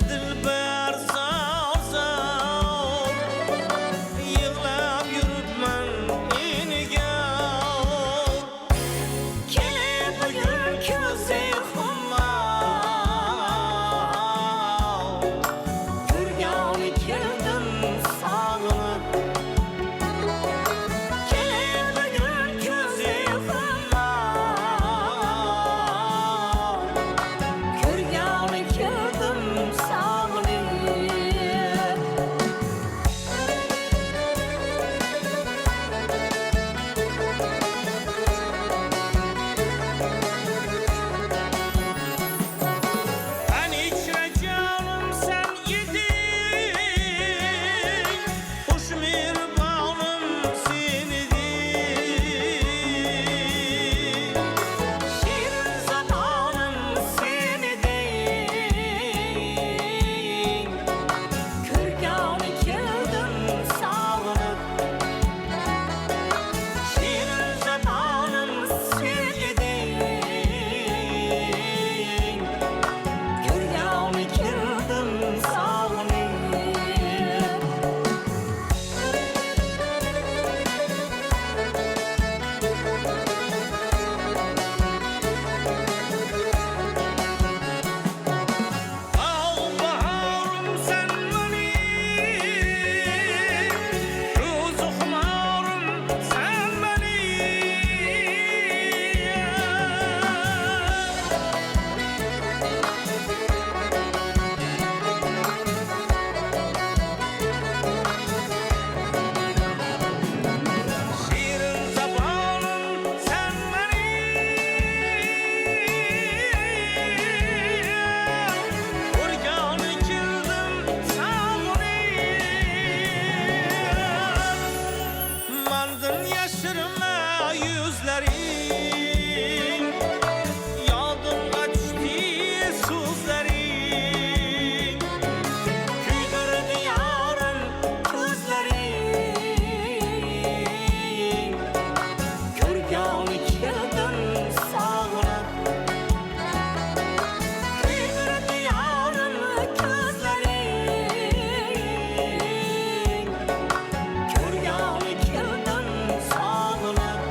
dilber zor zor yığlab yürüpman inigar kelib bugun ko'zi xummar ko'rgani keldim sog'inib kelib bugun ko'zi xummar ko'rgani keldim sog'inib Ben içre canım sen yedin Hoş mirbanım senedin Şirin zamanım senedin Kırgani keldim sağınıp Şirin zamanım senedin Kırgani keldim sağınıp Al baharım sen beni Rüzgârım sen beni Şirin zamanım sen beni Urganı kirdim sağını Mandın yaşırma yüzlerin Yadımda düştü sözlerin Küydürdü yarım gözlerin Kırgani keldim sağınıp Küydürdü yarım gözlerin Kırgani keldim sağınıp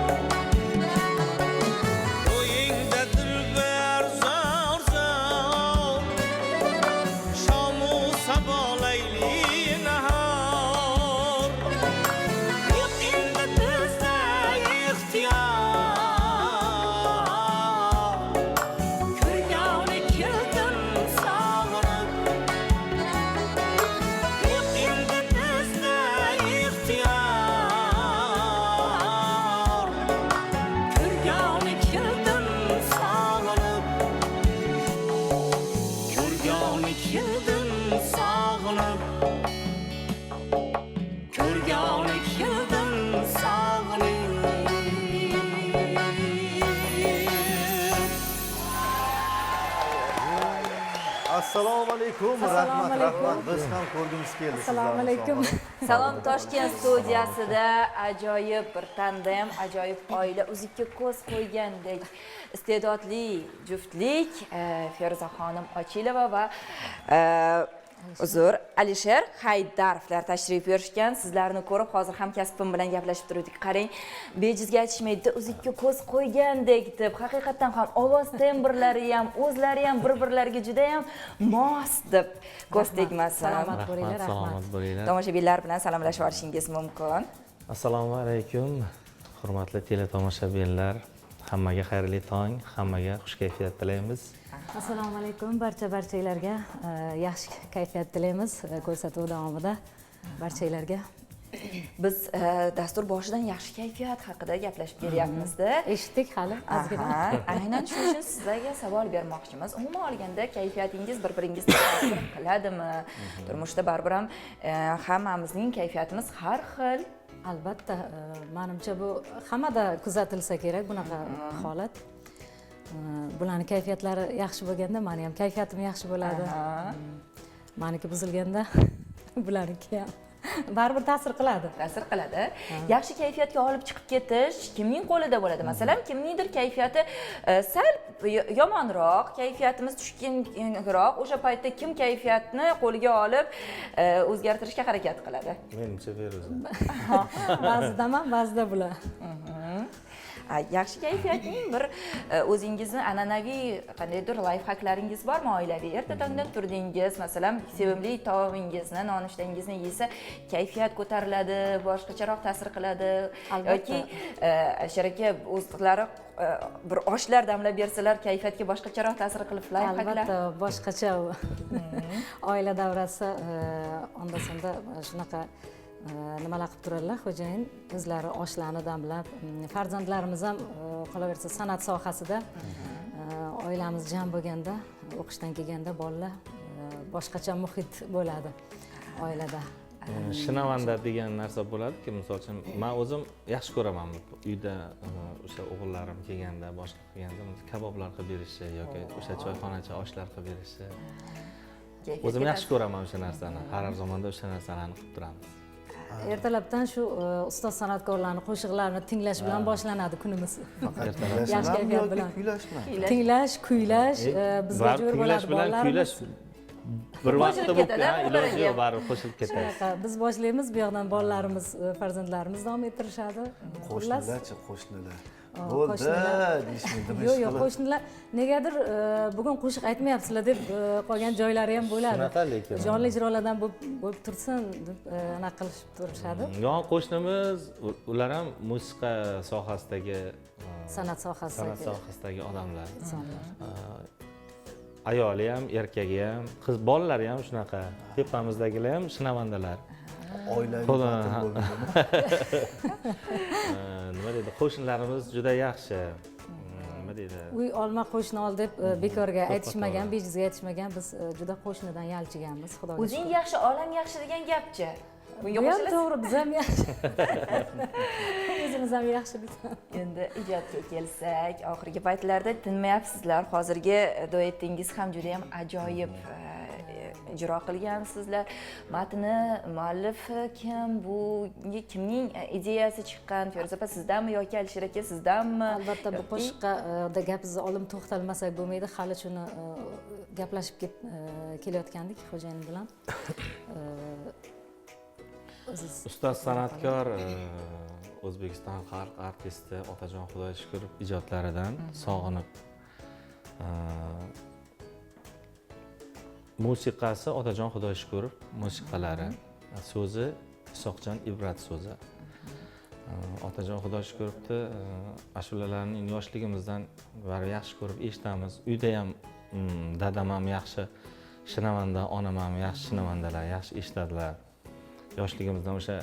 Toyingda dilber zor zor Şamu sabolayli nahar Yo'q endi bizda ixtiyor Ko'rgani keldim sog'inib Yo'q endi bizda ixtiyor Ko'rgani keldim sog'inib Ko'rgani keldim sog'inib Ko'rgani keldim sog'inib Assalomu alaykum. Assalomu Rahmat, alaykum. rahmat. Biz ham ko'rgimiz keldi Assalomu alaykum. Salom Toshkent studiyasida ajoyib bir tandem, ajoyib oila o'ziga ko'z qo'ygandek iste'dodli juftlik Feruza xonim Ochilova va uzr Alisher Haydarovlar tashrif buyurishgan. Sizlarni ko'rib hozir hamkasbim bilan gaplashib turdik. Qarang, bejizga aytishmaydi, o'ziga ko'z qo'ygandek deb. Haqiqatan ham ovoz tembrlari ham, o'zlari ham bir-birlariga juda ham mos deb ko'z tegmasin. Salomat bo'linglar, rahmat. Salomat bo'linglar. Tomoshabinlar bilan salomlashib olishingiz mumkin. Assalomu alaykum. Hurmatli teletomoshabinlar, hammaga xayrli tong, hammaga xush kayfiyat tilaymiz. Assalomu alaykum barchalarga yaxshi kayfiyat tilaymiz ko'rsatuv davomida barchalarga. Biz dastur boshidan yaxshi kayfiyat haqida gaplashib kelyapmiz-da. Eshitdik hali ozgina. Aynan shu uchun sizlarga savol bermoqchimiz. Umuman olganda kayfiyatingiz bir-biringizga ta'sir qiladimi? Turmushda baribir ham hammamizning kayfiyatimiz har xil. Albatta, menimcha bu hammada kuzatilsa kerak bunaqa holat. Bularning kayfiyatlari yaxshi bo'lganda meni ham kayfiyatim yaxshi bo'ladi. Meniki buzilganda bularniki ham. baribir ta'sir qiladi. ta'sir qiladi. Yaxshi kayfiyatga olib chiqib ketish kimning qo'lida bo'ladi? Masalan, kimningdir kayfiyati sal yomonroq, kayfiyatimiz tushkunroq, o'sha paytda kim kayfiyatni qo'lga olib o'zgartirishga harakat qiladi? Menimcha Feruza. Ba'zida men, ba'zida bular. Yaxshi kayfiyatning bir o'zingizni an'anaviy qandaydir layfhaklaringiz bormi oilaviy? Erta tongdan turdingiz, masalan, sevimli taomingizni, nonushtangizni yesa, kayfiyat ko'tariladi, boshqacharoq ta'sir qiladi yoki Asharaka o'zlari bir oshlar damlab bersalar, kayfiyatga boshqacharoq ta'sir qilib layfhaklar. Albatta, boshqacha oila davrasi onda sonda shunaqa nimalar qilib turadilar, xo'jayin o'zlari oshlarni damlab, farzandlarimiz ham qolaversa san'at sohasida oilamiz jam bo'lganda, o'qishdan kelganda bolalar boshqacha muhit bo'ladi oilada. Shinavanda degan narsa bo'ladiki, misol uchun men o'zim yaxshi ko'raman uyda o'sha o'g'illarim kelganda, boshqa kelganda kaboblar qilib berishi yoki o'sha choyxonacha oshlar qilib berishi. O'zim yaxshi ko'raman o'sha narsani. Har zamonda o'sha narsalarni qilib turamiz. Ertalabdan shu ustoz san'atkorlarning qo'shiqlarini tinglash bilan boshlanadi kunimiz. Ertalab Yaxshi kayfiyat bilan. kuylash bilan. Tinglash, kuylash bizga jo'r bo'ladi bilan kuylash bir vaqtda bo'lib, iloji yo'q, baribir qo'shilib ketadi. Shunaqa biz boshlaymiz, bu yoqdan bolalarimiz, farzandlarimiz davom ettirishadi. Qo'shnilarchi, qo'shnilar. Bo'ldi, deyishmaydi. Yo'q, qo'shnilar negadir bugun qo'shiq aytmayapsizlar deb qolgan joylari ham bo'ladi. Shunaqa lekin. Jonli ijrolardan bo'lib tursin deb anaqa qilib turishadi. Yon qo'shnimiz, ular ham musiqa sohasidagi San'at sohasidagi odamlar. insonlar. Ayoli ham, erkagi ham, qiz bolalari ham shunaqa. Tepamizdagilar ham shinavandalar. Oilaviy Qo'li- ta'til bo'lgan. Nima deydi? Qo'shnilarimiz juda yaxshi. Nima deydi? Uy olma qo'shni ol deb bekorga aytishmagan, bejizga aytishmagan. Biz juda qo'shnidan yalchiganmiz, xudoga. O'zing yaxshi, olam yaxshi degan gapchi. Bunga Bu ham qo'shilasiz? to'g'ri, biz ham yaxshi. O'zimiz ham yaxshi biz. Endi ijodga kelsak, oxirgi paytlarda tinmayapsizlar. Hozirgi duetingiz ham juda ham ajoyib ijro qilgansizlar. Matni muallifi kim? Bu kimning ideyasi chiqqan? Feruza opa sizdanmi yoki Alisher aka sizdanmi? Albatta bu qo'shiqqa gapimizni olim to'xtalmasak bo'lmaydi. Hali shuni gaplashib kelayotgandik xo'jayin bilan. Ustoz san'atkor O'zbekiston xalq artisti Otajon Xudoyshukurov ijodlaridan sog'inib musiqasi Otajon Xudoyshukurov musiqalari, so'zi Isoqjon Ibrat so'zi. Otajon Xudoyshukurovni ashulalarini yoshligimizdan bari yaxshi ko'rib eshitamiz. Uyda ham dadam ham yaxshi shinavanda, onam ham yaxshi shinavandalar, yaxshi eshitadilar. Yoshligimizdan o'sha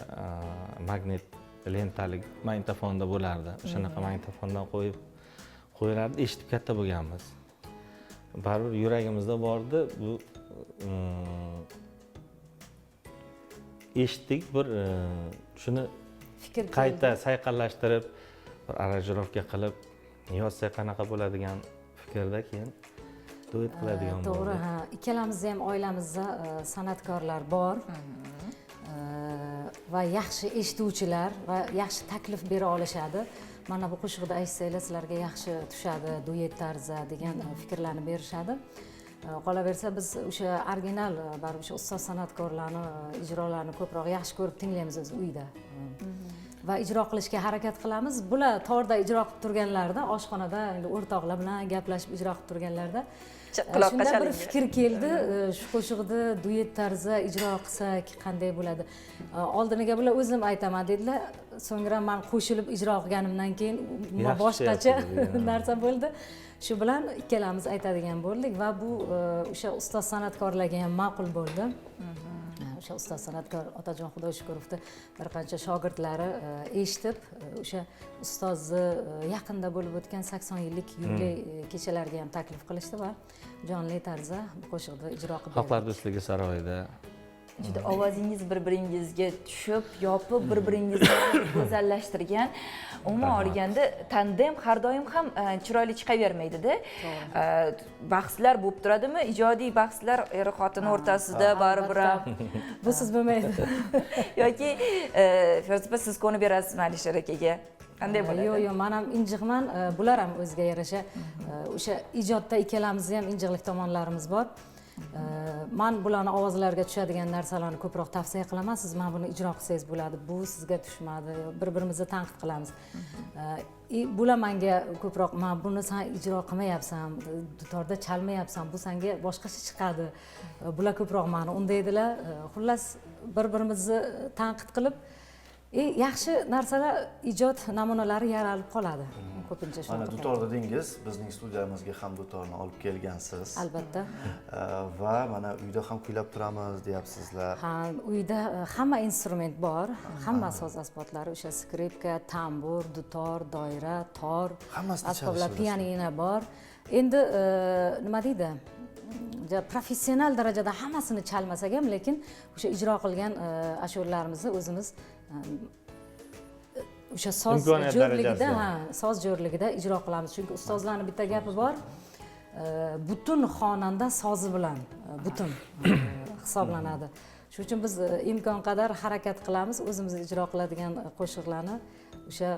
magnit lentalik magnitofonda bo'lardi. O'shanaqa magnitofondan qo'yardi, eshitib katta bo'lganmiz. Baribir yuragimizda bordi. Bu eshitdik, bir shuni Fikr qayta sayqallashtirib, bir aranjirovka qilib yozsak qanaqa bo'ladigan fikrda keyin duet qiladigan bo'ldi. To'g'ri, ha. Ikkalamizni ham oilamizda san'atkorlar bor. Va yaxshi eshituvchilar va yaxshi taklif bera olishadi. Mana bu qo'shiqda aytsanglar sizlarga yaxshi tushadi, duet tarzda degan fikrlarni berishadi. Qolaversa biz o'sha original, baribir o'sha ustoz san'atkorlarni ijrolarini ko'proq yaxshi ko'rib tinglaymiz o'z uyda. Va ijro qilishga harakat qilamiz. Bular torda ijro qilib turganlarda, oshxonada endi o'rtoqlar bilan gaplashib ijro qilib turganlarda shunda bir fikr keldi, shu qo'shiqni duet tarzda ijro qilsak qanday bo'ladi? Oldiniga bular o'zim aytaman dedilar. So'ngra men qo'shilib ijro qilganimdan keyin boshqacha narsa bo'ldi. Shu bilan ikkalamiz aytadigan bo'ldik va bu o'sha ustoz san'atkorlarga ham ma'qul bo'ldi. O'sha ustoz san'atkor Otajon Xudoyshukurovni bir qancha shogirdlari eshitib, o'sha ustozni yaqinda bo'lib o'tgan 80 yillik yubiley kechalariga ham taklif qilishdi va jonli tarzda bu qo'shiqni ijro qilib Xalqlar do'stligi saroyida juda ovozingiz bir-biringizga tushib, yopib, bir-biringizni go'zallashtirgan. Umuman olganda tandem har doim ham chiroyli chiqavermaydi-da. Bahslar bo'lib turadimi? Ijodiy bahslar er-xotin o'rtasida baribir ham Busiz bo'lmaydi. yoki Feruza siz ko'nib berasizmi Alisher akaga? Qanday bo'ladi? Yo'q, men ham injiqman, bular ham o'ziga yarasha o'sha ijodda ikkalamizni ham injiqlik tomonlarimiz bor. Men bularni ovozlariga tushadigan narsalarni ko'proq tavsiya qilaman. Siz men buni ijro qilsangiz bo'ladi. Bu sizga tushmadi. Bir-birimizni tanqid qilamiz. Bular menga ko'proq men buni sen ijro qilmayapsan, dutorda chalmayapsan, bu senga boshqacha chiqadi. Bular ko'proq meni undaydilar. Xullas bir-birimizni tanqid qilib yaxshi narsalar, ijod namunalari yaralib qoladi. Ko'pincha shunaqa. Mana dutor dedingiz, bizning studiyamizga ham dutorni olib kelgansiz. Albatta. Va mana uyda ham kuylab turamiz, deyapsizlar. Ha, uyda hamma instrument bor, hamma so'z asboblari, o'sha skripka, tambur, dutor, doira, tor, Hammasini asboblar, chalishimiz. pianino bor. Endi nima deydi? Professional darajada hammasini chalmasak ham, lekin o'sha ijro qilgan ashulalarimizni o'zimiz o'sha soz Imkoniyat jo'rligida, darajasida. soz jo'rligida ijro qilamiz. Chunki ustozlarning bitta gapi bor. Butun xonanda sozi bilan butun hisoblanadi. Shuning uchun biz imkon qadar harakat qilamiz, o'zimiz ijro qiladigan qo'shiqlarni o'sha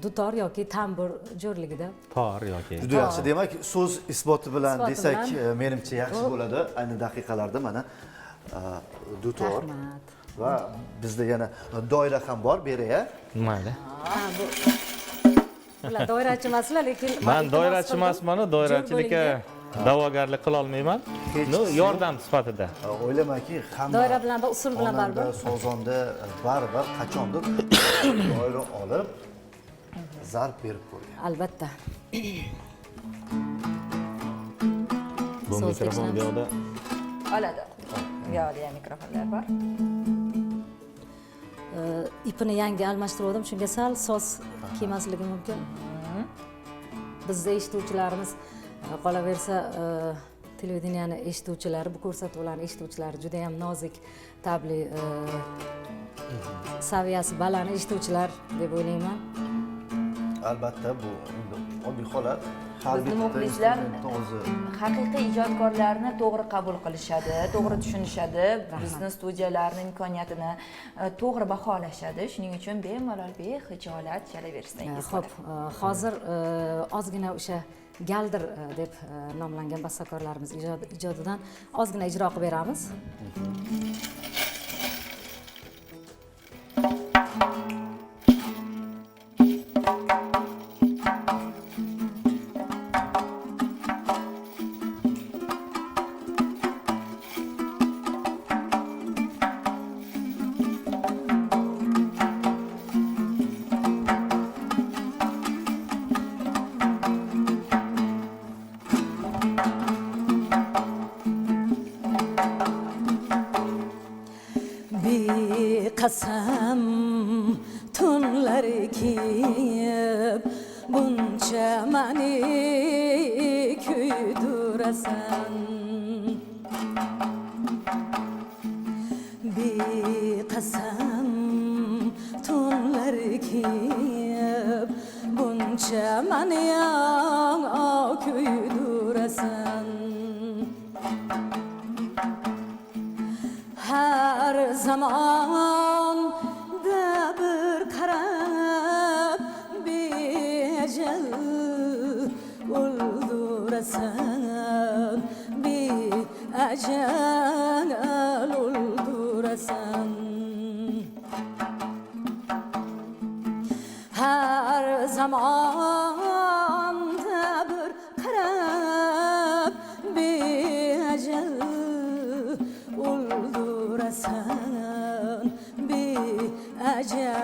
dutor yoki tambur jo'rligida. Tor yoki Juda yaxshi, demak, so'z isboti bilan Isboti desak, bilan. menimcha yaxshi bo'ladi. Ayni daqiqalarda mana dutor Rahmat. va bizda yana doira ham bor, beray-a. mayli. Bu bular doirachi emaslar, lekin Men doirachi emasman, doirachilikka da'vogarlik qila olmayman. No, yordam sifatida. O'ylamanki, hamma doira bilan va usul bilan xonanda, baribir. sozonda baribir qachondir doira olib zarb berib ko'rgan. Albatta. Bu So'z mikrofon bu yoqda Oladi. Bu yoqda ham mikrofonlar bor. Ipini yangi almashtirdim, shunga sal soz kelmasligi mumkin. Bizda eshituvchilarimiz qolaversa televideniyani eshituvchilari, bu ko'rsatuvlarni eshituvchilari juda ham nozik, tabli saviyasi baland eshituvchilar deb o'ylayman. Albatta, bu oddiy holat. Har Bizni bitta muxlislar instrumentni o'zi haqiqiy ijodkorlarni to'g'ri qabul qilishadi, to'g'ri tushunishadi, bizni studiyalarning imkoniyatini to'g'ri baholashadi. Shuning uchun bemalol bexijolat chalaversangiz. Xo'p, hozir ozgina o'sha galdir deb nomlangan bastakorlarimiz ijodidan ozgina ijro qilib beramiz. Qasam tunlari kiyib buncha mani kuydurasan, beqasam tunlari kiyib buncha mani kuydurasan. Her zaman da bir qarab bejel o'ldurasan, bejel o'ldurasan. Her zaman da bir qarab bejel o'ldurasan, beajal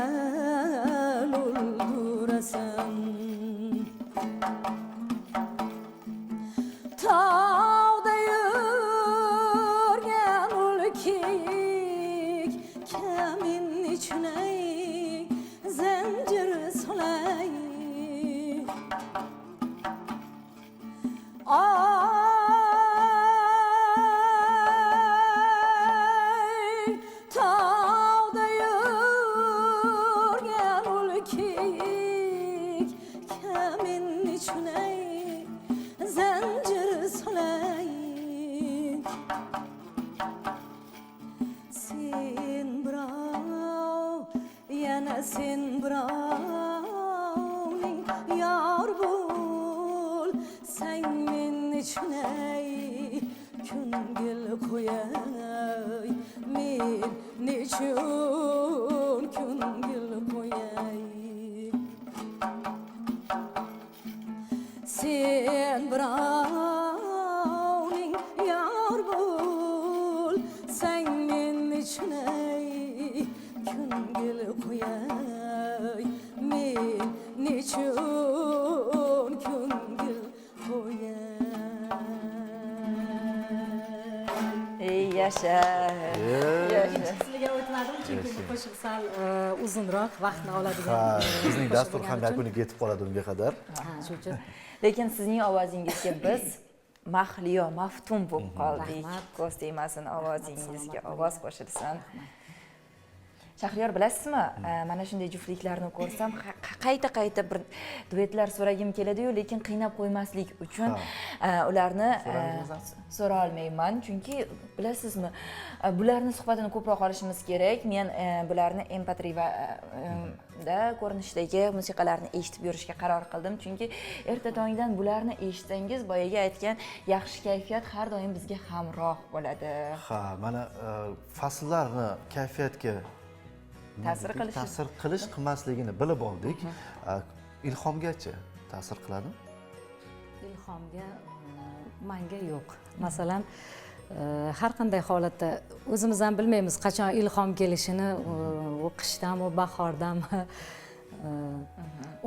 o'ldurasan. Tağda yürgen ulkik kamin içine zincir solay. Ay sen birovning yor bo'l sen men uchun ey ko'ngil qo'yay men nechun ko'ngil qo'yay sen birovning yor bo'l sen men uchun ey ko'ngil qo'yay men nechun ko'ngil qo'yay ey yasha Sizlarga o'tmadim chunki bu qo'shiq sal uzunroq vaqtni oladigan. Ha, bizning dastur ham yakuniga yetib qoladi unga qadar. Ha, shuning uchun lekin sizning ovozingizga biz mahliyo maftun bo'lib qoldik. Rahmat. Ko'z tegmasin ovozingizga, ovoz qo'shilsin. Shahriyor, bilasizmi, mana shunday juftliklarni ko'rsam qayta bir duetlar so'ragim keladi-yu, lekin qiynab qo'ymaslik uchun ularni so'ra olmayman, chunki bilasizmi, bularning suhbatini ko'proq olishimiz kerak. Men bularni MP3 va da ko'rinishdagi musiqalarni eshitib yurishga qaror qildim, chunki erta tongdan bularni eshitsangiz, boyaga aytgan yaxshi kayfiyat har doim bizga hamroh bo'ladi. Ha, mana fasllarni kayfiyatga Ta'sir qilish qilmasligini bilib oldik. Ilhomgachi ta'sir qiladimi? ilhomga menga yo'q. Masalan, har qanday holatda o'zimiz ham bilmaymiz qachon ilhom kelishini, u qishdami, u bahordami.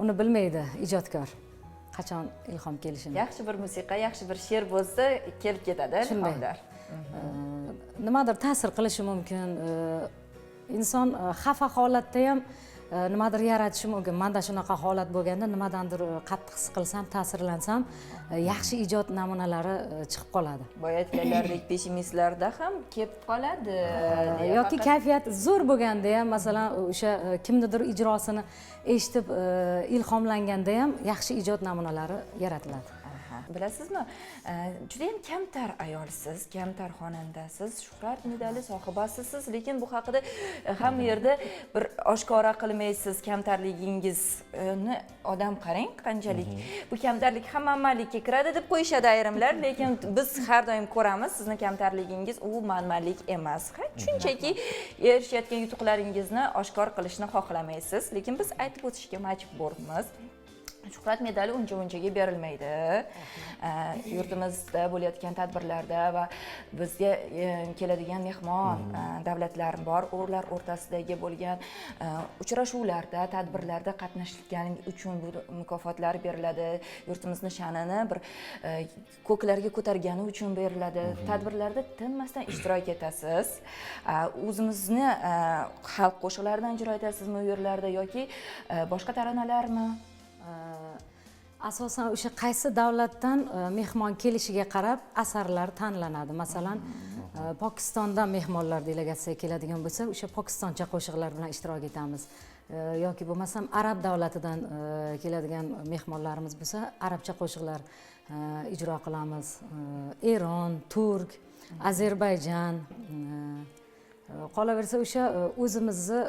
Uni bilmaydi ijodkor. Qachon ilhom kelishini. Yaxshi bir musiqa, yaxshi bir she'r bo'lsa, kelib ketadi ilhomlar. Nimadir ta'sir qilishi mumkin. Inson xafa holatda ham nimadir yaratishi mumkin. Menda shunaqa holat bo'lganda nimadandir qattiq his qilsam, ta'sirlansam, yaxshi ijod namunalari chiqib qoladi. Boya aytganlaridek pessimistlarda ham kelib qoladi. Yoki kayfiyat zo'r bo'lganda ham, masalan, o'sha kimnidir ijrosini eshitib ilhomlanganda ham yaxshi ijod namunalari yaratiladi. Bilasizmi, juda ham kamtar ayolsiz, kamtar xonandasiz, shuhrat medali sohibasisiz, lekin bu haqida hamma yerda bir oshkora qilmaysiz kamtarligingizni. Odam qarang qanchalik. Bu kamtarlik ham manmanlikka kiradi deb qo'yishadi ayrimlar, lekin biz har doim ko'ramiz, sizni kamtarligingiz u manmanlik emas. Shunchaki erishayotgan yutuqlaringizni oshkor qilishni xohlamaysiz, lekin biz aytib o'tishga majburmiz. Shuhrat medali uncha-munchaga berilmaydi. Yurtimizda bo'layotgan tadbirlarda va bizga keladigan mehmon davlatlar bor, ular o'rtasidagi bo'lgan uchrashuvlarda, tadbirlarda qatnashganing uchun bu mukofotlar beriladi. Yurtimizni sha'nini bir ko'klarga ko'targani uchun beriladi. Tadbirlarda tinmasdan ishtirok etasiz. O'zimizni xalq qo'shiqlaridan ijro etasizmi u yerlarda yoki boshqa taranalarmi? Asosan o'sha qaysi davlatdan mehmon kelishiga qarab asarlar tanlanadi. Masalan, Pokistondan mehmonlar delegatsiya keladigan bo'lsa, o'sha pokistoncha qo'shiqlar bilan ishtirok etamiz. Yoki bo'lmasam arab davlatidan keladigan mehmonlarimiz bo'lsa, arabcha qo'shiqlar ijro qilamiz. Eron, Turk, Ozarbayjon, qolaversa o'sha o'zimizni,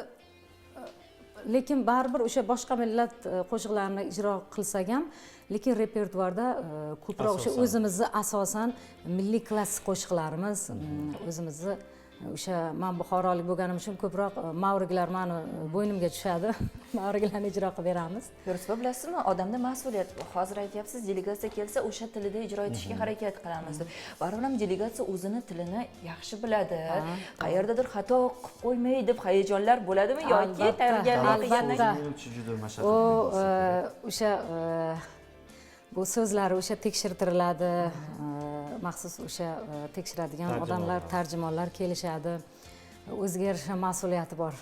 lekin baribir o'sha boshqa millat qo'shiqlarini ijro qilsak ham, lekin repertuarda ko'proq o'sha o'zimizni asosan milliy klassik qo'shiqlarimiz, o'zimizni o'sha men buxorolik bo'lganim uchun ko'proq mavriklar meni bo'ynimga tushadi. Mavriklarni ijro qilib beramiz. Ko'rsatib bilasizmi, odamda mas'uliyat. Hozir aytyapsiz, delegatsiya kelsa o'sha tilida ijro etishga harakat qilamiz deb. Baribir ham delegatsiya o'zini tilini yaxshi biladi. Qayerdadir xato qilib qo'ymay deb hayajonlar bo'ladimi yoki tayyorgarlik qilgandan o'sha bu so'zlari o'sha tekshirtiriladi. Maxsus o'sha tekshiradigan odamlar, tarjimonlar kelishadi. O'ziga yarasha mas'uliyati bor.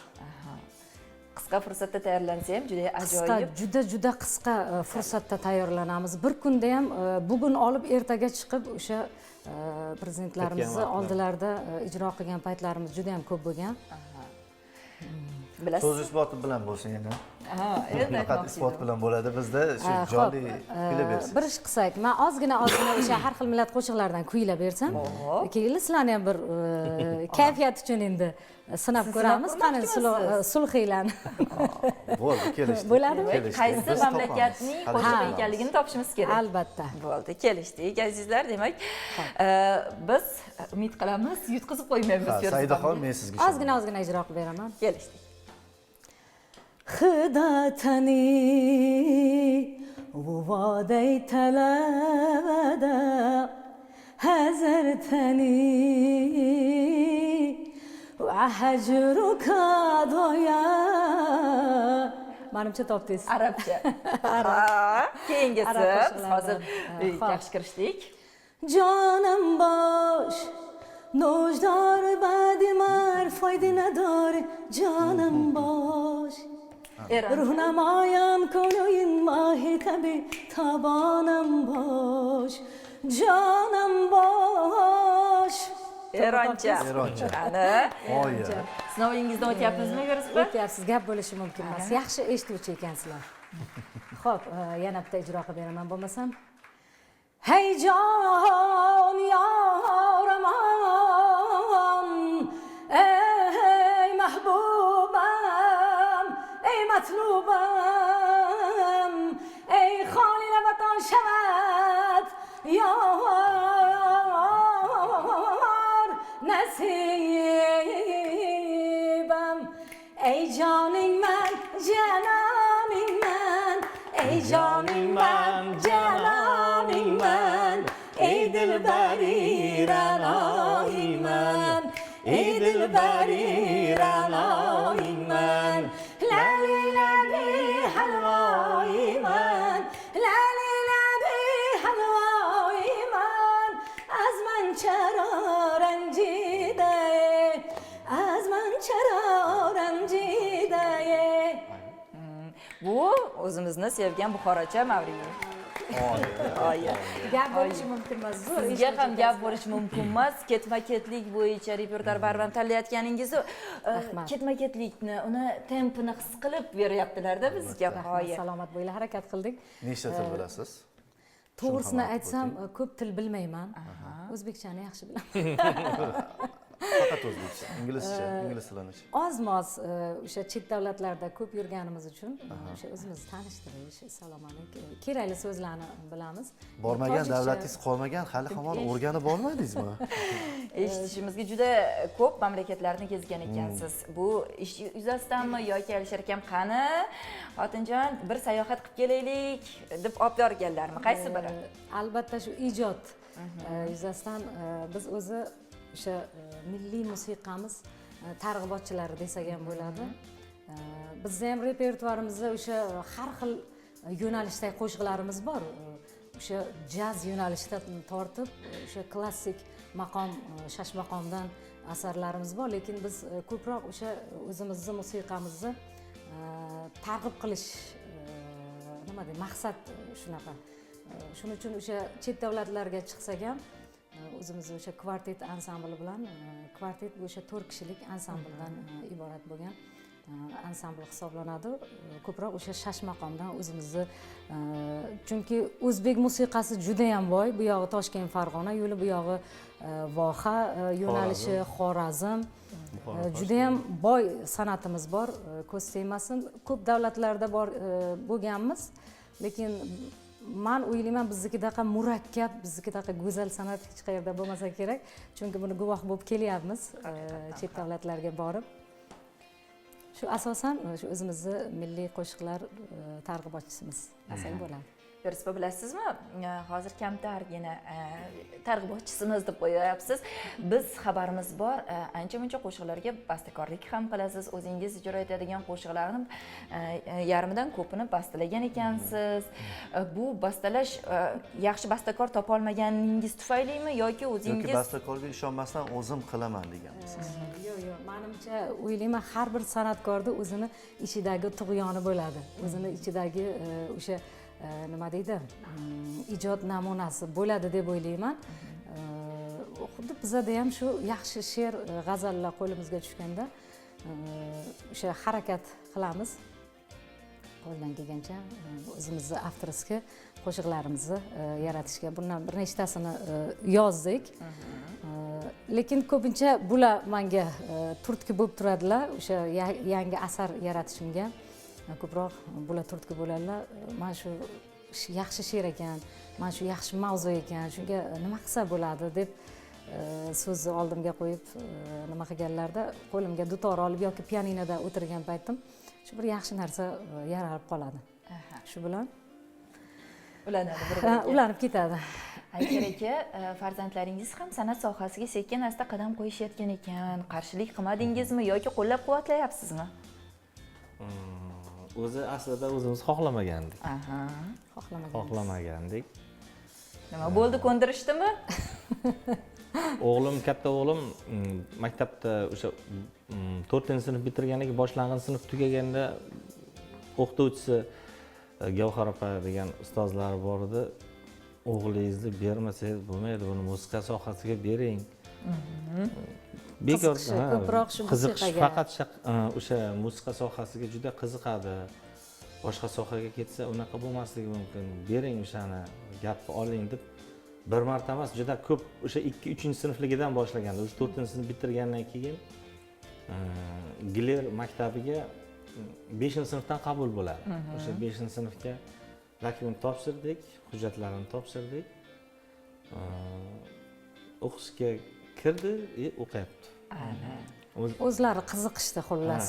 Qisqa fursatda tayyorlansa ham juda ajoyib. Juda qisqa fursatda tayyorlanamiz. Bir kunda ham bugun olib ertaga chiqib o'sha prezidentlarimizni oldilarida ijro qilgan paytlarimiz juda ham ko'p bo'lgan. Bilasiz? So'z isboti bilan bo'lsin yana. Ha, endi Faqat aytmoqchi isbot edim. bilan bo'ladi bizda shu Xo'p, jonli kuyla bersin. bir ish qilsak, men ozgina o'sha har xil millat qo'shiqlaridan kuylab bersam, keyin sizlarni ham bir kayfiyat uchun endi sinab ko'ramiz. Qani sulhiylarni. Bo'ldi, kelishdik. Bo'ladimi? Kelishdik. Qaysi Biz mamlakatning topamiz. qo'shiqi Hali ekanligini topishimiz kerak. Albatta. Bo'ldi, kelishdik azizlar. Demak, biz umid qilamiz, yutqizib qo'ymaymiz. Ha, Feruz Saidaxon, opamni. men sizga Ozgina ijro qilib beraman. Kelishdik. خداتني ووادي تلابدا هزرتني وهجرك ضيا Menimcha topdingiz. Arabcha. Ha, keyingisi Arab biz qo'shiqlaridan. hozir Xo'p. yaxshi kirishdik. جانم باش نوشدار بعد مر فایده نداره جانم باش Eron. روحنمایم کن و این ماه تبی تابانم باش جانم باش Eroncha. Eroncha. Ana. G'oya. Sinovingizdan o'tyapmizmi, Feruz opa? O'tyapsiz, gap bo'lishi mumkin emas. Yaxshi eshituvchi ekansizlar. Xo'p, yana bitta ijro qilib beraman bo'lmasam. هی جان یارمان ای محبوبم ای مطلوبم ای خالی لبتان شود یار نصیبم ای جانی من جنانی من ای جانی من جنانی من ای دلبری رنایی من ای دلبری رنایی من لالی لبی حلوایی من لالی لبی حلوایی من از من چرا رنجیده از من چرا رنجیده Bu o'zimizni sevgan buxorocha Mavriy. Oyi. Gap bo'lishi mumkin emas. Zo'r Sizga ham gap bo'lishi mumkin emas. Ketma-ketlik bo'yicha repertuar baribir tanlayotganingizni, ketma-ketlikni, uni tempini his qilib beryaptilar-da bizga. Oyi. Salomat bo'linglar, harakat qildik. Nechta til bilasiz? To'g'risini aytsam, ko'p til bilmayman. O'zbekchani yaxshi bilaman. Faqat o'zbekcha, inglizcha, ingliz tilini. Oz-moz o'sha chet davlatlarda ko'p yurganimiz uchun o'sha o'zimizni tanishtirish, salom alaykum, kerakli so'zlarni bilamiz. Bormagan Tojikcha- davlatingiz qolmagan, hali hamon o'rganib olmadingizmi? Eshitishimizga juda ko'p mamlakatlarni kezgan ekansiz. Bu ish yuzasidanmi yoki Alisher akam qani? Xotinjon, bir sayohat qilib kelaylik deb olib borganlarmi? Qaysi biri? Albatta shu ijod yuzasidan biz o'zi o'sha milliy musiqamiz targ'ibotchilari desak ham bo'ladi. Bizda ham repertuarimizda o'sha har xil yo'nalishdagi qo'shiqlarimiz bor. O'sha jaz yo'nalishidan tortib o'sha klassik maqom, shash maqomdan asarlarimiz bor, lekin biz ko'proq o'sha o'zimizni musiqamizni targ'ib qilish nima deydi, maqsad shunaqa. Shuning uchun o'sha chet davlatlarga chiqsak ham o'zimizni o'sha kvartet ansambli bilan, kvartet bu o'sha 4 kishilik ansambldan iborat bo'lgan ansambl hisoblanadi. Ko'proq o'sha shash maqomdan o'zimizni, chunki o'zbek musiqasi juda ham boy. Bu yog'i Toshkent, Farg'ona yo'li, bu yog'i voha yo'nalishi, Xorazm. Juda ham boy san'atimiz bor, ko'z tegmasin. Ko'p davlatlarda bor bo'lganmiz, lekin men o'ylayman biznikidaqa murakkab, biznikidaqa go'zal san'at hech qayerda bo'lmasa kerak. Chunki buni guvoh bo'lib kelyapmiz chet davlatlarga borib. Shu asosan shu o'zimizni milliy qo'shiqlar targ'ibotchisimiz desak bo'ladi. Feruz opa, bilasizmi? Hozir kamtargina targ'ibotchisimiz deb qo'yapsiz. Biz xabarimiz bor, ancha-muncha qo'shiqlarga bastakorlik ham qilasiz. O'zingiz ijro etadigan qo'shiqlarni yarmidan ko'pini bastalagan ekansiz. Bu bastalash yaxshi bastakor topa olmaganingiz tufaylimi yoki o'zingiz yoki bastakorga ishonmasdan o'zim qilaman deganmisiz? Yo'q, menimcha o'ylayman har bir san'atkorda o'zini ichidagi tug'yoni bo'ladi. O'zini ichidagi o'sha nima deydi, ijod namunasi bo'ladi deb o'ylayman. Xuddi bizada ham shu yaxshi she'r, g'azallar qo'limizga tushganda o'sha harakat qilamiz qo'ldan kelgancha o'zimizni avtorskiy qo'shiqlarimizni yaratishga. Bundan bir nechtasini yozdik. Lekin ko'pincha bular menga turtki bo'lib turadilar. O'sha yangi asar yaratishimga ko'proq bular turtki bo'ladilar. Mana shu yaxshi she'r ekan, mana shu yaxshi mavzu ekan, shunga nima qilsa bo'ladi deb so'zni oldimga qo'yib nima qilganlarda qo'limga dutor olib yoki pianinoda o'tirgan paytim shu bir yaxshi narsa yaralib qoladi. Shu bilan ulanib ketadi. Aykar aka, farzandlaringiz ham san'at sohasiga sekin asta qadam qo'yishayotgan ekan. Qarshilik qilmadingizmi yoki qo'llab-quvvatlayapsizmi? O'zi aslida o'zimiz xohlamagandik. Xohlamagandik. Nima bo'ldi, ko'ndirishdimi? O'g'lim, katta o'g'lim maktabda o'sha 4-sinf bitirganiga boshlang'ich sinf tugaganda o'qituvchisi Gavhar opa degan ustozlar bor edi. O'g'lingizni bermasangiz bo'lmaydi, buni musiqa sohasiga bering. Bekor ko'proq shu musiqaga. Faqat o'sha musiqa sohasiga juda qiziqadi. Boshqa sohaga ketsa unaqa bo'lmasligi mumkin. Bering o'shani, gapni oling deb bir marta emas, juda ko'p o'sha 2-3-sinfligidan boshlaganda, o'sha 4-sinf bitirgandan keyin Giler maktabiga 5-sinfdan qabul bo'ladi. O'sha 5-sinfga rakvim topshirdik, hujjatlarini topshirdik. O'qishga kirdi, o'qiyapti. O'zlari qiziqishdi xullas.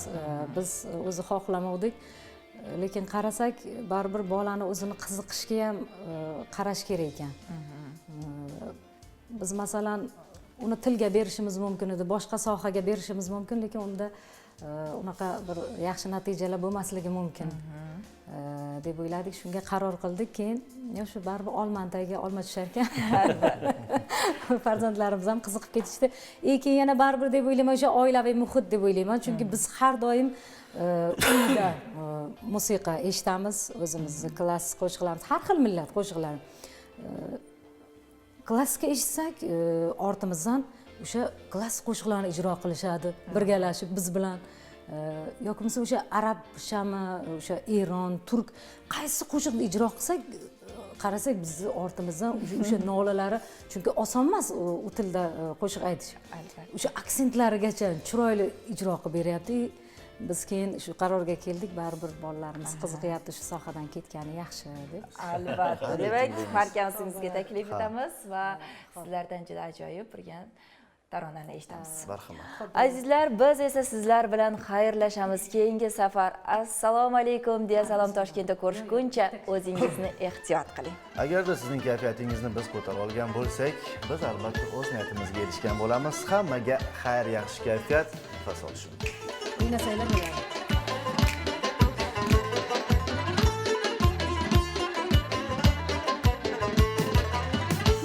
Biz o'zi xohlamadik. Lekin qarasak, baribir bolani o'zini qiziqishiga ham qarash kerak ekan. Biz masalan uni tilga berishimiz mumkin edi, boshqa sohaga berishimiz mumkin, lekin unda unaqa bir yaxshi natijalar bo'lmasligi mumkin deb o'yladik. Shunga qaror qildik. Keyin o'sha baribir olmantaga olma tushar ekan. Farzandlarimiz ham qiziqib ketishdi. Keyin yana baribir deb o'ylayman, o'sha oilaviy muhit deb o'ylayman. Chunki biz har doim uyda musiqa eshitamiz, o'zimizni klassik qo'shiqlarimiz, har xil millat qo'shiqlari. Klassika eshitsak, ortimizdan o'sha klassik qo'shiqlarni ijro qilishadi, birgalashib biz bilan. Yoki bo'lmasa o'sha arabchami, o'sha Eron, turk qaysi qo'shiqni ijro qilsak, qarasak bizni ortimizdan o'sha nolalari, chunki oson emas u tilda qo'shiq aytish. O'sha aksentlarigacha chiroyli ijro qilib beryapti. Biz keyin shu qarorga keldik, baribir bolalarimiz qiziqyapti, shu sohadan ketgani yaxshi deb. Albatta. Demak, markazimizga taklif etamiz va sizlardan juda ajoyib bo'lgan taronani eshitamiz. Marhamat. Azizlar, biz esa sizlar bilan xayrlashamiz. Keyingi safar assalomu alaykum deya salom Toshkentda ko'rishguncha o'zingizni ehtiyot qiling. Agarda sizning kayfiyatingizni biz ko'tarib olgan bo'lsak, biz albatta o'z niyatimizga erishgan bo'lamiz. Hammaga xayr, yaxshi kayfiyat, nafas olishun. O'ynasanglar bo'ladi.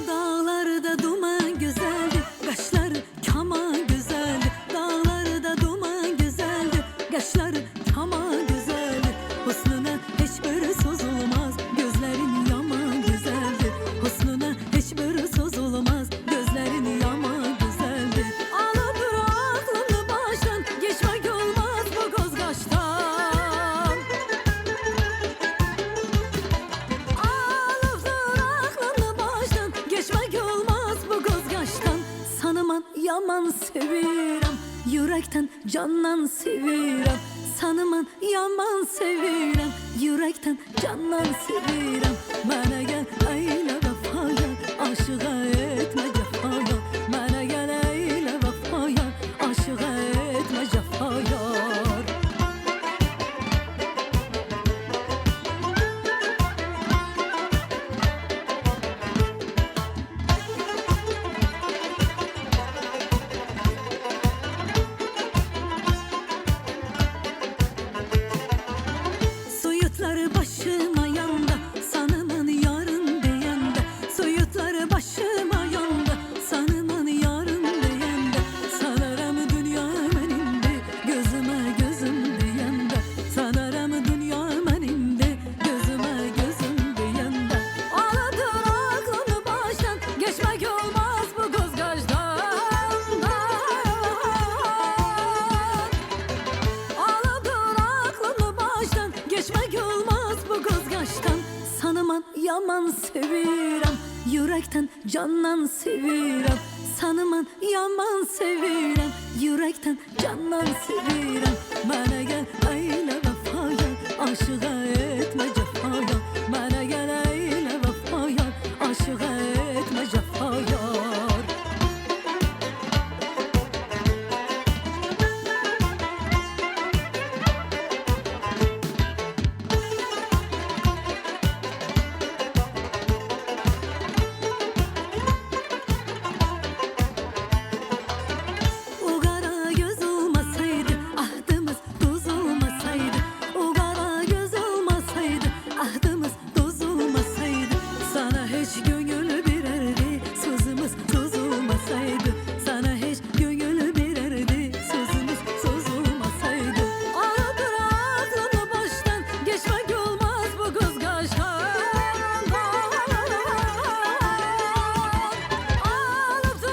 Dağlarda duman güzeldi, kaşları kama güzeldi. Dağlarda duman güzeldi, kaşları kama güzeldi. Husnuna hiçbir söz olmaz, gözlerin yaman güzeldi. Husnuna hiçbir söz olmaz, gözlerin yaman güzeldi. Alıp dur aklını baştan, geçmek olmaz bu kozgaçtan. Alıp dur aklını baştan, geçmek olmaz bu kozgaçtan. Sanıman yaman sevirem, yürekten candan sevirem. Sanıman yaman sevirem, yürekten candan sevirem. Bana gel eyle vefaya, aşığa etme cefaya. Bana gel eyle vefaya, aşığa etme cefaya. Soyutları başıma yanda, sanımın yarın deyende. Soyutları başıma yaman sevirem, yürekten candan sevirem. Sanıman yaman sevirem, yürekten candan sevirem. Bana gel eyle vefaya, aşığa etme cefaya. Bana gel eyle vefaya, aşığa etme cefaya. O kara göz olmasaydı, ahdımız doz olmasaydı. O kara göz olmasaydı, ahdımız doz olmasaydı. Sana hiç gönül birerdi, sözümüz söz olmasaydı. Sana hiç gönül birerdi, sözümüz söz olmasaydı. Alıp aklımı baştan, geçmek olmaz bu kızgaçtan. Alıp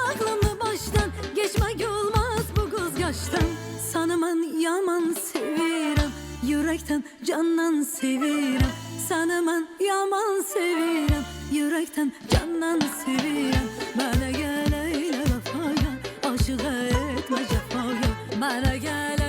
aklımı baştan, geçmek olmaz bu kızgaçtan. Sanıman yaman sevirem, yürekten candan sevirem. Sanıman yaman sevirem, yürekten candan sevirem. Bana gel eyle vefaya, aşığa etme cefaya. Bana gel